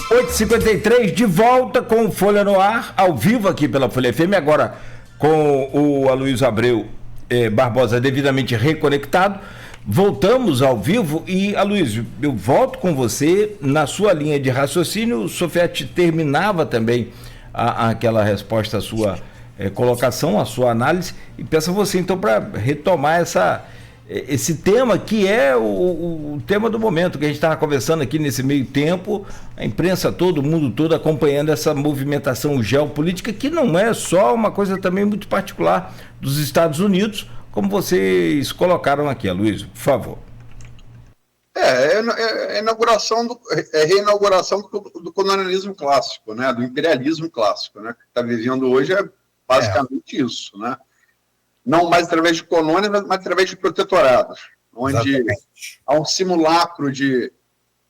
8h53, de volta com o Folha no Ar, ao vivo aqui pela Folha FM, agora com o Aloysio Abreu Barbosa devidamente reconectado. Voltamos ao vivo e, Aloysio, eu volto com você na sua linha de raciocínio. O Sofete terminava também aquela resposta à sua colocação, à sua análise, e peço a você então para retomar esse tema que é o tema do momento, que a gente estava conversando aqui nesse meio tempo, a imprensa todo, o mundo todo acompanhando essa movimentação geopolítica, que não é só uma coisa também muito particular dos Estados Unidos, como vocês colocaram aqui, Aloysio, por favor. Reinauguração do colonialismo clássico, né, do imperialismo clássico, né, que está vivendo hoje é basicamente isso, né? Não mais através de colônias, mas através de protetorados, onde há um simulacro de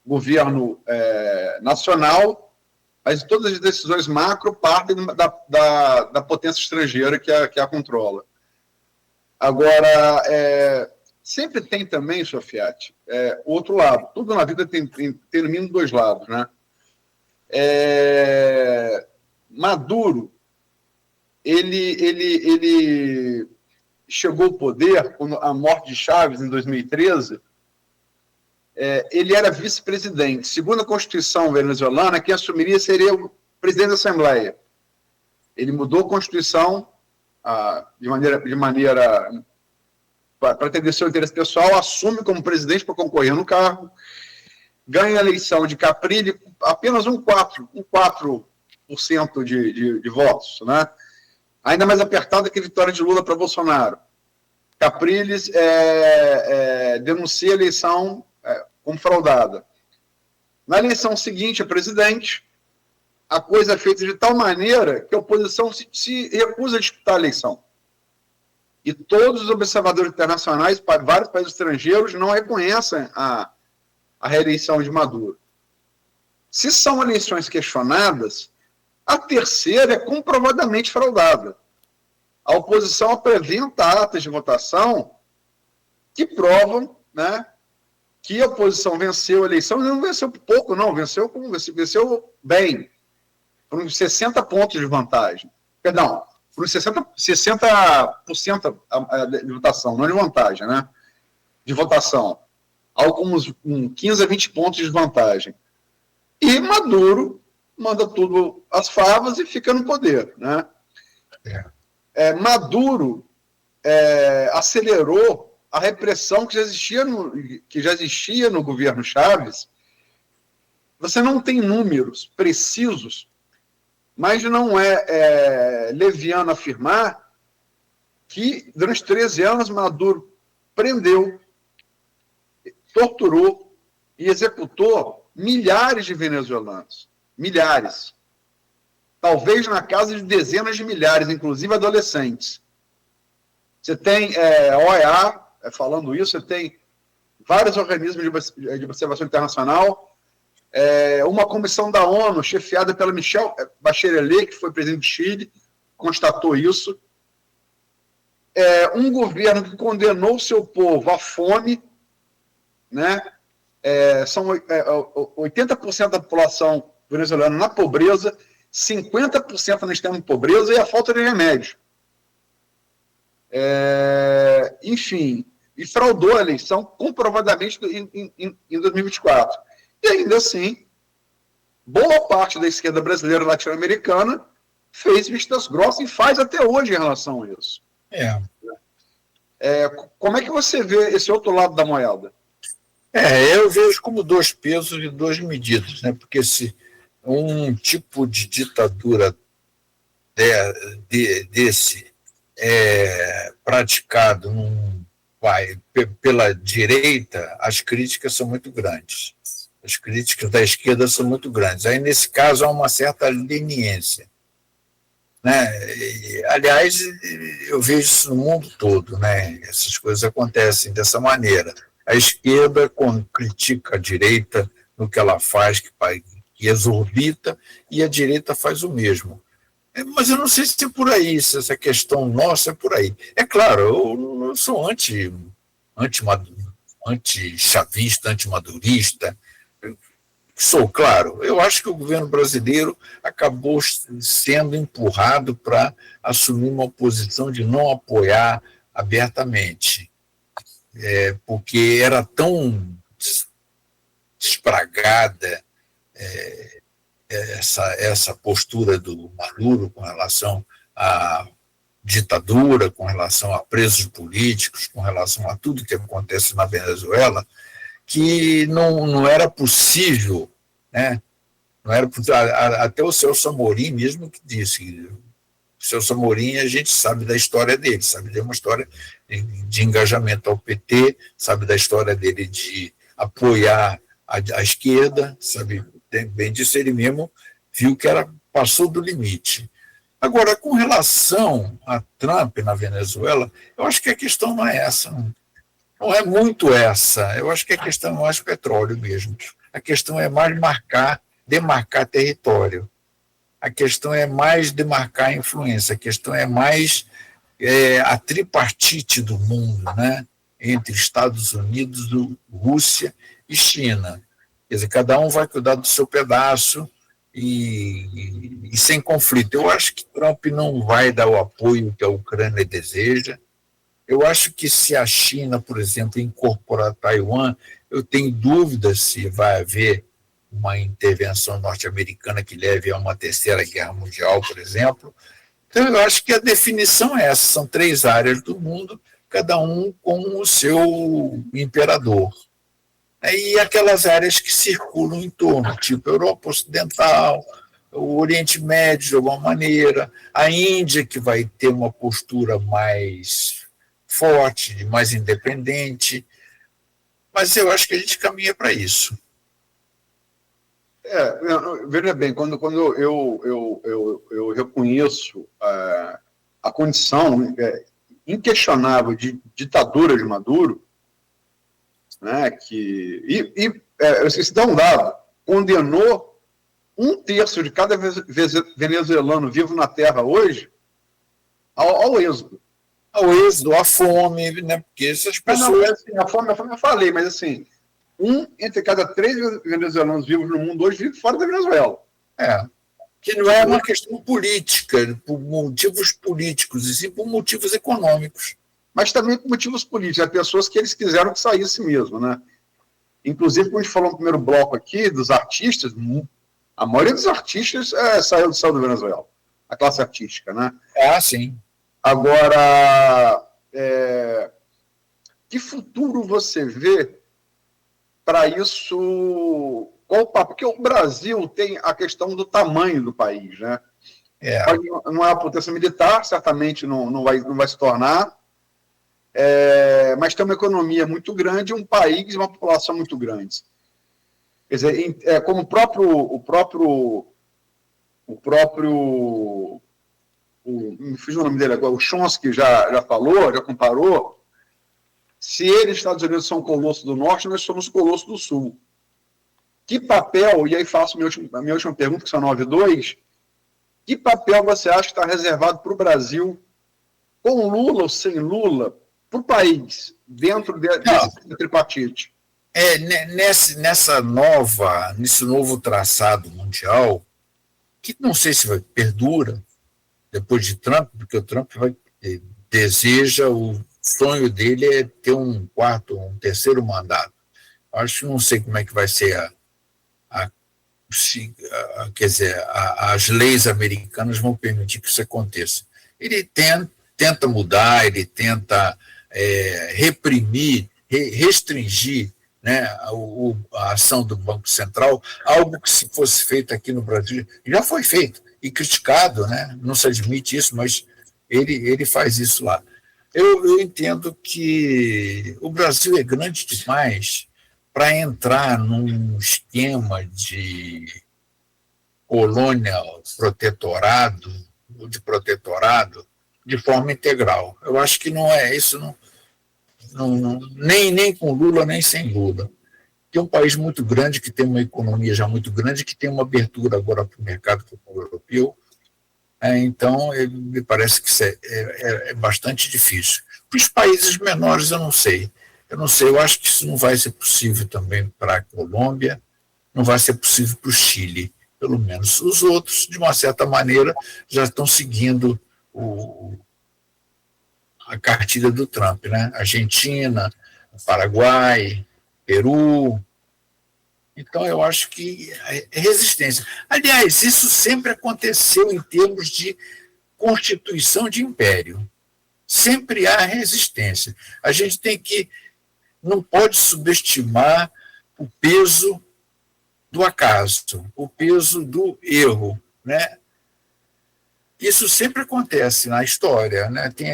governo nacional, mas todas as decisões macro partem da potência estrangeira que a controla. Agora, sempre tem também, Sofiati, o outro lado. Tudo na vida tem no mínimo dois lados, né? Maduro, ele chegou ao poder com a morte de Chávez em 2013. Ele era vice-presidente. Segundo a Constituição venezuelana, quem assumiria seria o presidente da Assembleia. Ele mudou a Constituição de maneira para atender seu interesse pessoal, assume como presidente para concorrer no cargo, ganha a eleição de Capriles, apenas 4% de votos, né? Ainda mais apertada que a vitória de Lula para Bolsonaro. Capriles denuncia a eleição como fraudada. Na eleição seguinte, a presidente, a coisa é feita de tal maneira que a oposição se recusa a disputar a eleição. E todos os observadores internacionais, vários países estrangeiros, não reconhecem a reeleição de Maduro. Se são eleições questionadas, a terceira é comprovadamente fraudada. A oposição apresenta atas de votação que provam, né, que a oposição venceu a eleição, e não venceu por pouco, não, venceu bem, por uns 60 pontos de vantagem. Perdão, por uns 60% de votação, não de vantagem, né? De votação. Alguns 15 a 20 pontos de vantagem. E Maduro manda tudo às favas e fica no poder, né? Maduro acelerou a repressão que já existia no governo Chávez. Você não tem números precisos, mas não é leviano afirmar que durante 13 anos Maduro prendeu, torturou e executou milhares de venezuelanos. Milhares. Talvez na casa de dezenas de milhares, inclusive adolescentes. Você tem a OEA falando isso, você tem vários organismos de observação internacional, uma comissão da ONU, chefiada pela Michelle Bachelet, que foi presidente do Chile, constatou isso. Um governo que condenou o seu povo à fome, né? São 80% da população venezuelana na pobreza, 50% na extrema pobreza e a falta de remédio. Enfim, e fraudou a eleição comprovadamente em 2024. E ainda assim, boa parte da esquerda brasileira e latino-americana fez vistas grossas e faz até hoje em relação a isso. Como é que você vê esse outro lado da moeda? Eu vejo como dois pesos e duas medidas, né? Porque se um tipo de ditadura desse praticado pela direita, as críticas são muito grandes. As críticas da esquerda são muito grandes. Aí, nesse caso, há uma certa leniência, né? Aliás, eu vejo isso no mundo todo, né? Essas coisas acontecem dessa maneira. A esquerda critica a direita no que ela faz, que exorbita, e a direita faz o mesmo. Mas eu não sei se é por aí, se essa questão nossa é por aí. É claro, eu sou anti-chavista, anti-madurista. Sou, claro. Eu acho que o governo brasileiro acabou sendo empurrado para assumir uma posição de não apoiar abertamente, porque era tão despragada essa postura do Maduro com relação à ditadura, com relação a presos políticos, com relação a tudo que acontece na Venezuela, que não era possível, né? Não era, até o Celso Amorim mesmo que disse, o Celso Amorim, a gente sabe da história dele, sabe de uma história de engajamento ao PT, sabe da história dele de apoiar a esquerda, sabe bem disso, ele mesmo viu que passou do limite. Agora, com relação a Trump na Venezuela, eu acho que a questão não é essa, não é muito essa. Eu acho que a questão é mais petróleo mesmo. A questão é mais demarcar território. A questão é mais demarcar influência. A questão é mais a tripartite do mundo, né? Entre Estados Unidos, Rússia e China. Quer dizer, cada um vai cuidar do seu pedaço e sem conflito. Eu acho que Trump não vai dar o apoio que a Ucrânia deseja. Eu acho que se a China, por exemplo, incorporar Taiwan, eu tenho dúvidas se vai haver uma intervenção norte-americana que leve a uma terceira guerra mundial, por exemplo. Então, eu acho que a definição é essa. São 3 áreas do mundo, cada um com o seu imperador. E aquelas áreas que circulam em torno, tipo Europa Ocidental, o Oriente Médio, de alguma maneira, a Índia, que vai ter uma postura mais forte, mais independente, mas eu acho que a gente caminha para isso. Veja bem, quando eu reconheço a condição inquestionável de ditadura de Maduro, né, se dá um dado, condenou 1/3 de cada venezuelano vivo na Terra hoje ao êxodo. Ao êxodo, à fome, né? Porque essas pessoas... Assim, a fome eu falei, mas assim, 1 entre cada 3 venezuelanos vivos no mundo hoje vive fora da Venezuela. Que não é uma questão política, por motivos políticos, e sim por motivos econômicos. Mas também por motivos políticos, há pessoas que eles quiseram que saísse mesmo, né? Inclusive, quando a gente falou no primeiro bloco aqui, dos artistas, a maioria dos artistas saiu da Venezuela, a classe artística, né? Sim. Agora, que futuro você vê para isso? Porque o Brasil tem a questão do tamanho do país, né? Não é uma potência militar, certamente não vai se tornar, mas tem uma economia muito grande, um país e uma população muito grande. Quer dizer, como me fiz o nome dele agora, o Chomsky já falou, já comparou, se eles, Estados Unidos, são colosso do norte, nós somos colosso do sul. Que papel, e aí faço a minha última pergunta, que são 9-2, que papel você acha que está reservado para o Brasil, com Lula ou sem Lula, para o país, dentro desse tripartite? Nesse novo traçado mundial, que não sei se perdura depois de Trump, porque o Trump deseja, o sonho dele é ter um terceiro mandato. Acho que não sei como é que vai ser quer dizer, as leis americanas vão permitir que isso aconteça. Ele tenta mudar, ele tenta reprimir, restringir, né, a ação do Banco Central, algo que, se fosse feito aqui no Brasil, já foi feito e criticado, né? Não se admite isso, mas ele faz isso lá. Eu entendo que o Brasil é grande demais para entrar num esquema de colônia protetorado de forma integral. Eu acho que não é isso, nem com Lula, nem sem Lula. Que é um país muito grande, que tem uma economia já muito grande, que tem uma abertura agora para o mercado europeu. Então, me parece que isso é bastante difícil. Para os países menores, eu não sei. Eu acho que isso não vai ser possível também para a Colômbia, não vai ser possível para o Chile, pelo menos. Os outros, de uma certa maneira, já estão seguindo a cartilha do Trump, né? Argentina, Paraguai, Peru. Então, eu acho que é resistência. Aliás, isso sempre aconteceu em termos de constituição de império. Sempre há resistência. A gente não pode subestimar o peso do acaso, o peso do erro, né? Isso sempre acontece na história, né? Tem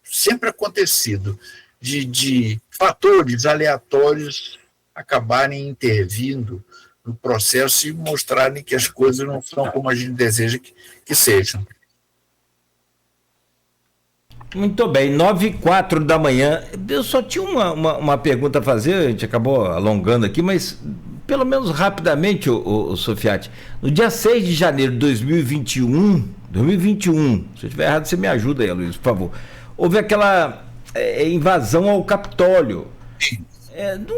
sempre acontecido de fatores aleatórios acabarem intervindo no processo e mostrarem que as coisas não são como a gente deseja que sejam. Muito bem, 9h04 da manhã. Eu só tinha uma pergunta a fazer, a gente acabou alongando aqui, mas pelo menos rapidamente, o Sofiati. No dia 6 de janeiro de 2021, se eu estiver errado, você me ajuda aí, Luiz, por favor. Houve aquela invasão ao Capitólio.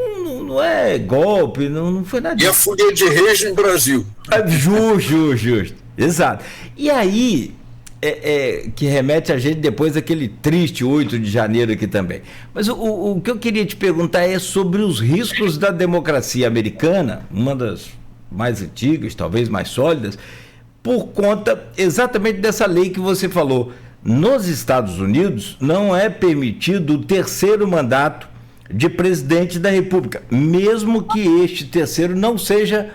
Não é golpe, não foi nada disso. E a Folia de Reis no Brasil. Justo. Exato. E aí, que remete a gente depois daquele triste 8 de janeiro aqui também. Mas o que eu queria te perguntar é sobre os riscos da democracia americana, uma das mais antigas, talvez mais sólidas, por conta exatamente dessa lei que você falou. Nos Estados Unidos não é permitido o terceiro mandato de presidente da República, mesmo que este terceiro não seja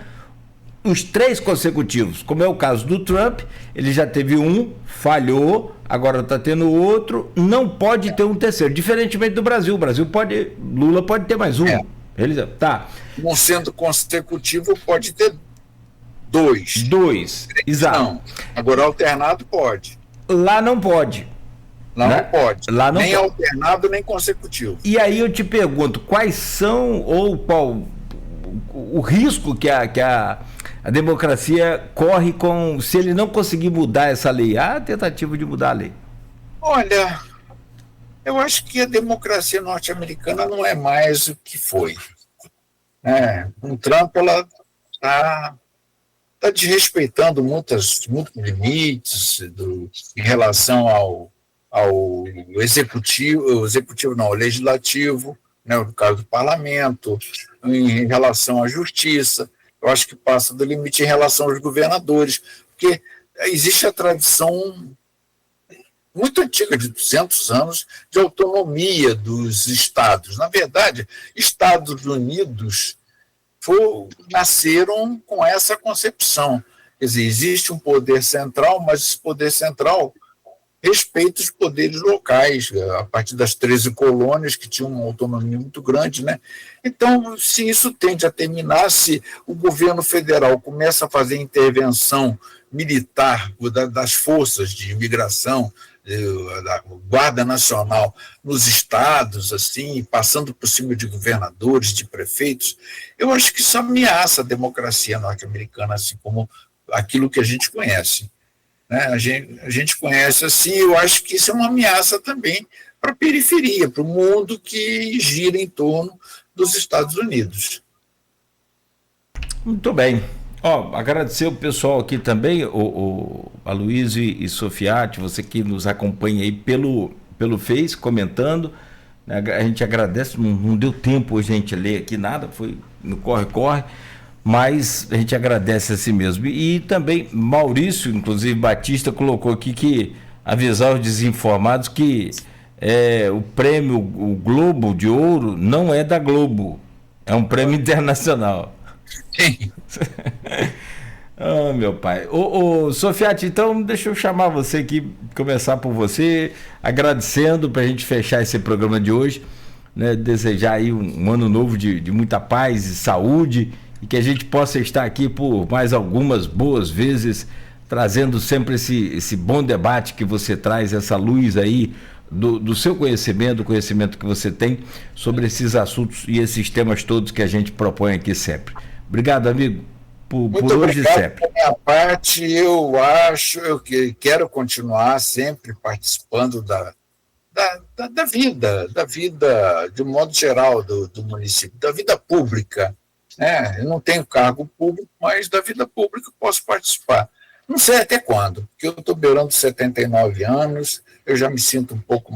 os 3 consecutivos, como é o caso do Trump. Ele já teve um, falhou, agora está tendo outro, não pode ter um terceiro, diferentemente do Brasil. Lula pode ter mais um. Tá. Não sendo consecutivo, pode ter 2. 2, exato. Não, agora alternado pode. Lá não pode. Lá não pode. Lá não nem pode. Alternado, nem consecutivo. E aí eu te pergunto, quais são, ou qual o risco que a democracia corre se ele não conseguir mudar essa lei? Há tentativa de mudar a lei. Olha, eu acho que a democracia norte-americana não é mais o que foi. Com o Trump, ela está desrespeitando muitos limites em relação ao ao legislativo, né, no caso do parlamento, em relação à justiça. Eu acho que passa do limite em relação aos governadores, porque existe a tradição muito antiga, de 200 anos, de autonomia dos estados. Na verdade, Estados Unidos nasceram com essa concepção. Quer dizer, existe um poder central, mas esse poder central respeita os poderes locais, a partir das 13 colônias, que tinham uma autonomia muito grande, né? Então, se isso tende a terminar, se o governo federal começa a fazer intervenção militar das forças de imigração, da Guarda Nacional nos estados, assim, passando por cima de governadores, de prefeitos, eu acho que isso ameaça a democracia norte-americana, assim como aquilo que a gente conhece. A gente conhece assim, eu acho que isso é uma ameaça também para a periferia, para o mundo que gira em torno dos Estados Unidos. Muito bem. Agradecer o pessoal aqui também, a Luiz e Sofiati, você que nos acompanha aí pelo Face, comentando. A gente agradece, não deu tempo hoje a gente ler aqui nada, foi no corre-corre, mas a gente agradece a si mesmo. E também Maurício, inclusive Batista, colocou aqui que avisar os desinformados que o prêmio, o Globo de Ouro, não é da Globo, é um prêmio internacional. Sim. Meu pai. Sofiati, então deixa eu chamar você aqui, começar por você, agradecendo para a gente fechar esse programa de hoje, né, desejar aí um ano novo de muita paz e saúde, e que a gente possa estar aqui por mais algumas boas vezes, trazendo sempre esse bom debate que você traz, essa luz aí do seu conhecimento, do conhecimento que você tem sobre esses assuntos e esses temas todos que a gente propõe aqui sempre. Obrigado, amigo, por hoje e sempre. Da minha parte, eu quero continuar sempre participando da vida, de um modo geral, do município, da vida pública, Eu não tenho cargo público, mas da vida pública eu posso participar. Não sei até quando, porque eu estou beirando 79 anos, eu já me sinto um pouco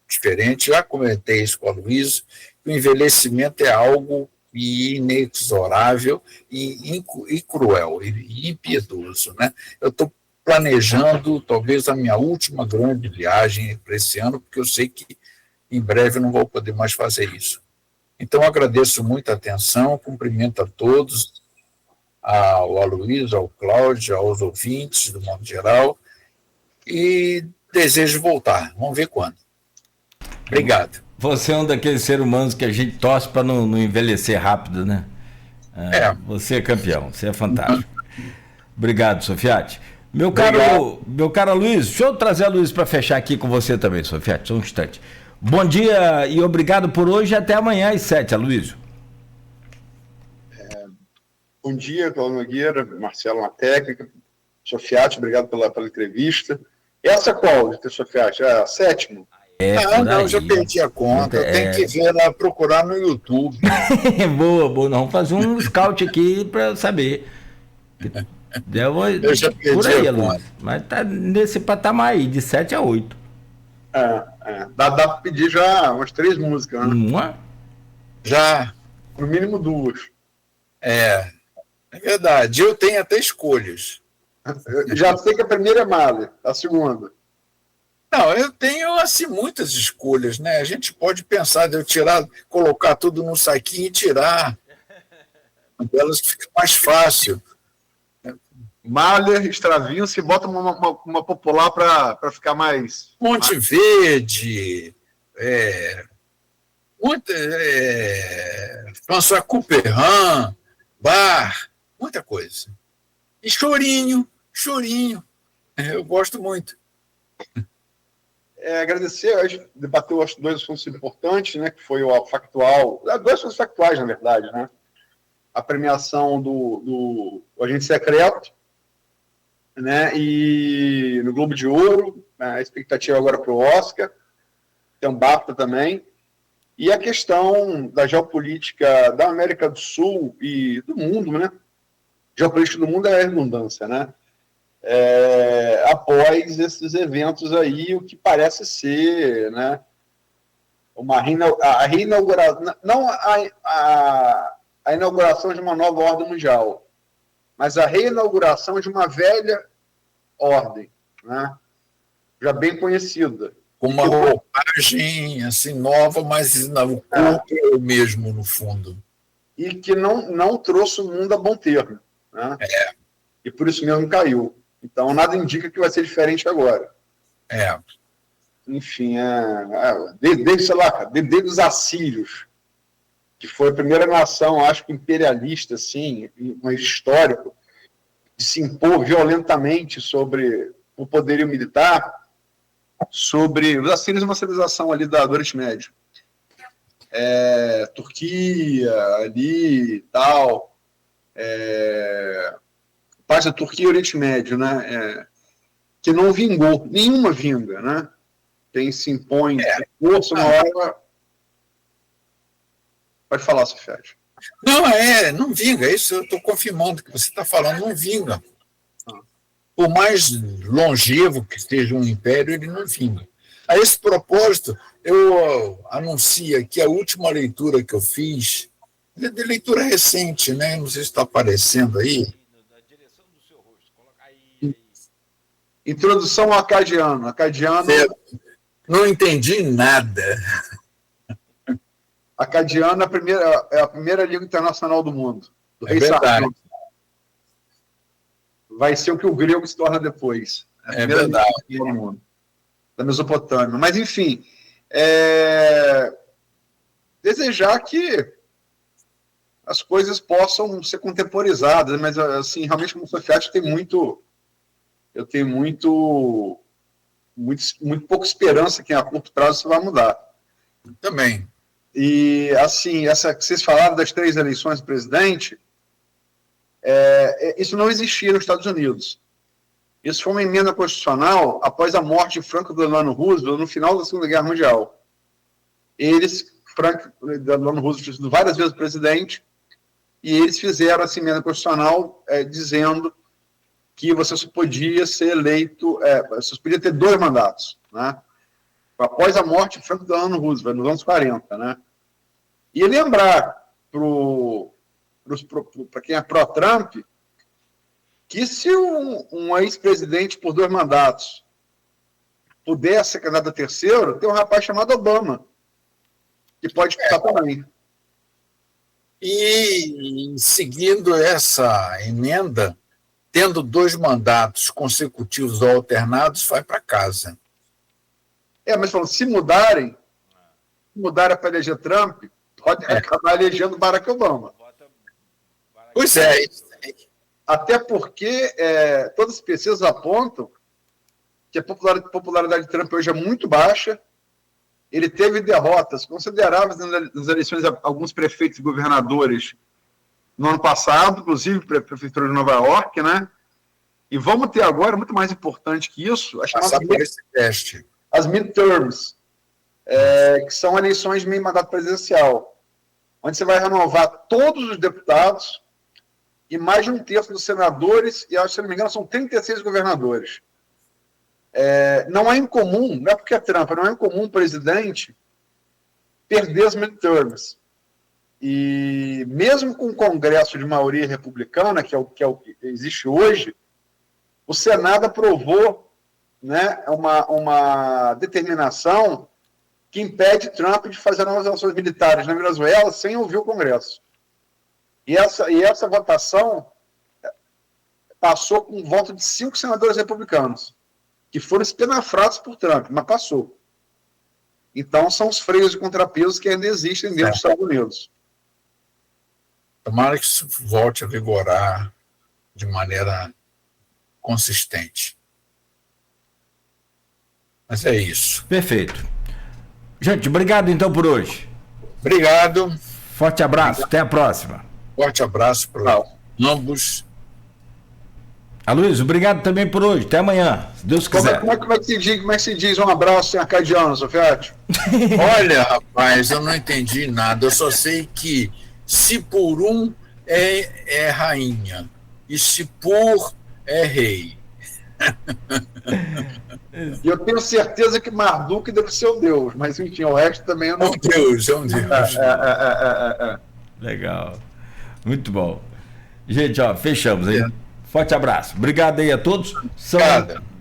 diferente, já comentei isso com a Luísa, o envelhecimento é algo inexorável e cruel, e impiedoso, né? Eu estou planejando talvez a minha última grande viagem para esse ano, porque eu sei que em breve eu não vou poder mais fazer isso. Então, agradeço muito a atenção, cumprimento a todos, ao Aloysio, ao Cláudio, aos ouvintes, do modo geral, e desejo voltar. Vamos ver quando. Obrigado. Você é um daqueles seres humanos que a gente torce para não envelhecer rápido, né? Você é campeão, você é fantástico. Obrigado, Sofiati. Meu caro Aloysio, deixa eu trazer a Luísa para fechar aqui com você também, Sofiati, só um instante. Bom dia e obrigado por hoje, até amanhã às 7, Aloysio. Bom dia, Cláudio Nogueira, Marcelo na técnica, Sofiati, obrigado pela entrevista. Essa qual, Sofiati? É a 7ª? Não, já perdi a conta, tem que ver lá, procurar no YouTube. Boa, nós vamos fazer um scout aqui para saber. Eu já perdi por aí, a conta. Mas tá nesse patamar aí, de 7 a 8. Dá para pedir já umas 3 músicas, né? Uma? Já. No mínimo 2. É verdade, eu tenho até escolhas. Eu já sei que a primeira é Mahler, a segunda. Não, eu tenho assim muitas escolhas, né? A gente pode pensar de eu colocar tudo num saquinho e tirar. Delas fica mais fácil. Mahler, Stravinsky, bota uma popular para ficar mais... Monte Verde, François Couperin, Bach, muita coisa. E chorinho. Eu gosto muito. Agradecer, a gente debateu os 2 assuntos importantes, né, que foi o factual, 2 assuntos factuais, na verdade, né? A premiação do Agente Secreto, né, e no Globo de Ouro, a expectativa agora para o Oscar, tem um BAFTA também, e a questão da geopolítica da América do Sul e do mundo, né? Geopolítica do mundo é a redundância, né? Após esses eventos aí, o que parece ser, né, a reinauguração, não a inauguração de uma nova ordem mundial, mas a reinauguração de uma velha ordem, né, já bem conhecida. Com uma roupagem assim, nova, mas o corpo é o mesmo, no fundo. E que não trouxe o mundo a bom termo, né? E por isso mesmo caiu. Então, nada indica que vai ser diferente agora. Enfim, desde os assírios, que foi a primeira nação, acho que imperialista, assim, mas histórico, de se impor violentamente sobre o poderio militar, sobre os assírios, uma civilização ali do Oriente Médio. Turquia, ali e tal, parte da Turquia e Oriente Médio, né? Que não vingou, nenhuma vinga, né? Quem se impõe força uma hora. Pode falar, Sofiati. Não vinga, isso eu estou confirmando que você está falando, não vinga. Por mais longevo que esteja um império, ele não vinga. A esse propósito, eu anuncio aqui a última leitura que eu fiz, de leitura recente, né? Não sei se está aparecendo aí. Introdução ao acadiano. Não entendi nada. Acadiano é a primeira língua internacional do mundo. Do rei verdade. Sargento. Vai ser o que o grego se torna depois. É verdade. Do mundo, da Mesopotâmia. Mas, enfim, desejar que as coisas possam ser contemporizadas, mas, assim, realmente, como Sofiati, eu tenho muito pouca esperança que a curto prazo isso vai mudar. Também. E, assim, essa que vocês falaram das 3 eleições do presidente, isso não existia nos Estados Unidos. Isso foi uma emenda constitucional após a morte de Franklin Delano Roosevelt no final da Segunda Guerra Mundial. Franklin Delano Roosevelt tinha sido várias vezes presidente, e eles fizeram essa emenda constitucional dizendo que você só podia ser eleito, você podia ter 2 mandatos, né? Após a morte de Franklin Delano Roosevelt, nos anos 40, né? E lembrar para quem é pró-Trump que se um ex-presidente por 2 mandatos pudesse ser candidato a terceiro, tem um rapaz chamado Obama, que pode disputar também. E seguindo essa emenda, tendo 2 mandatos consecutivos ou alternados, vai para casa. Mas falando, se mudarem para eleger Trump, pode acabar elegendo Barack Obama. Pois é. Até porque todas as pesquisas apontam que a popularidade de Trump hoje é muito baixa. Ele teve derrotas consideráveis nas eleições a alguns prefeitos e governadores no ano passado, inclusive a Prefeitura de Nova York, né? E vamos ter agora, muito mais importante que isso, as midterms, que são eleições de meio mandato presidencial, onde você vai renovar todos os deputados e mais de 1/3 dos senadores, e, se não me engano, são 36 governadores. Não é incomum, não é porque é Trump, não é incomum o presidente perder as midterms. E mesmo com o Congresso de maioria republicana, que é o que existe hoje, o Senado aprovou, né, uma determinação que impede Trump de fazer novas ações militares na Venezuela sem ouvir o Congresso. E essa votação passou com o voto de 5 senadores republicanos, que foram espinafrados por Trump, mas passou. Então, são os freios e contrapesos que ainda existem dentro dos Estados Unidos. Tomara que isso volte a vigorar de maneira consistente. Mas é isso. Perfeito. Gente, obrigado então por hoje. Obrigado. Forte abraço, até a próxima. Forte abraço para ambos. Aloysio, obrigado também por hoje. Até amanhã, se Deus quiser. Como é que se diz um abraço em arcadiano, Sofiati? Olha, rapaz, eu não entendi nada. Eu só sei que se por um é rainha e se por é rei. E eu tenho certeza que Marduk deve ser um deus, mas enfim, o resto também eu não... É um deus. Legal. Muito bom. Gente, fechamos, hein? Forte abraço. Obrigado aí a todos.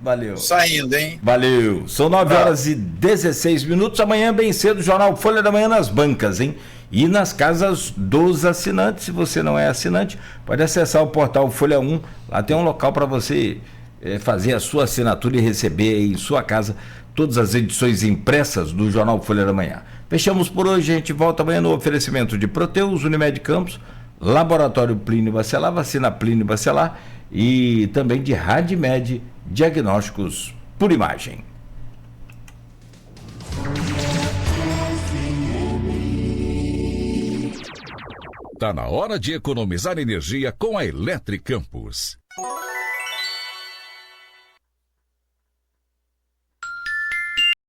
Valeu. Saindo, hein? Valeu. São 9h16. Amanhã, bem cedo, Jornal Folha da Manhã nas bancas, hein? E nas casas dos assinantes. Se você não é assinante, pode acessar o portal Folha 1. Lá tem um local para você fazer a sua assinatura e receber aí em sua casa todas as edições impressas do Jornal Folha da Manhã. Fechamos por hoje, a gente volta amanhã no oferecimento de Proteus, Unimed Campos, Laboratório Plínio Bacelar, Vacina Plínio Bacelar e também de Radmed Diagnósticos por Imagem. Tá na hora de economizar energia com a Eletricampos.